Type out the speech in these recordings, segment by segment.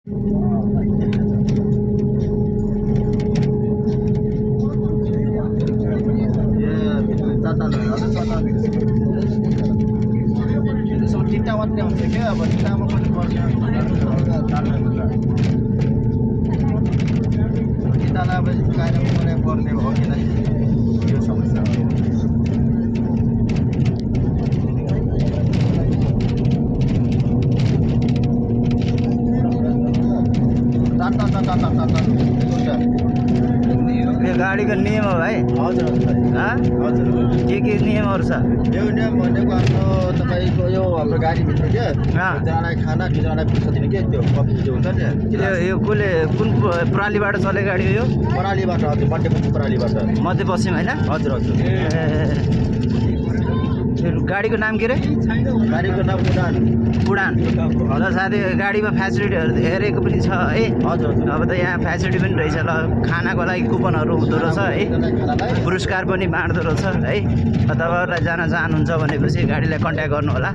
तिनवटा मात्रै आउँछ क्या अब तिनवटामा पनि पर्छ तिनवटालाई अब गाडी पर्ने भयो किन यो समस्या हो यो गाडीको नियम हो भाइ हजुर हजुर के नियमहरू छ यो नियम भनेको हाम्रो तपाईँको यो हाम्रो गाडीभित्र क्या दुईजनालाई खाना दुईजनालाई पैसा दिने के त्यो कफी जो हुन्छ नि यो कुन प्रणालीबाट चले गाडी हो यो प्रणालीबाट हजुर मध्यपश्चिम प्रणालीबाट मध्यपश्चिम होइन हजुर हजुर गाडीको नाम के रे गाडीको नाम उडान ल साथी गाडीमा फेसिलिटीहरू हेरेको पनि छ है हजुर अब त यहाँ फेसिलिटी पनि रहेछ ल खानाको लागि कुपनहरू हुँदो रहेछ है पुरस्कार पनि बाँड्दो रहेछ है तपाईँहरूलाई जान चाहनुहुन्छ भनेपछि गाडीलाई कन्ट्याक्ट गर्नु होला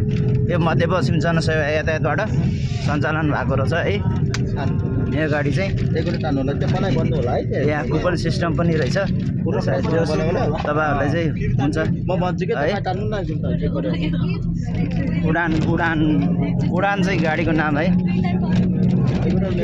यो मध्यपश्चिम जनसेवा यातायातबाट सञ्चालन भएको रहेछ है यो गाडी चाहिँ मलाई भन्नु होला है यहाँ कुपन सिस्टम पनि रहेछ तपाईँहरूलाई चाहिँ हुन्छ म भन्छु कि उडान चाहिँ गाडीको नाम है।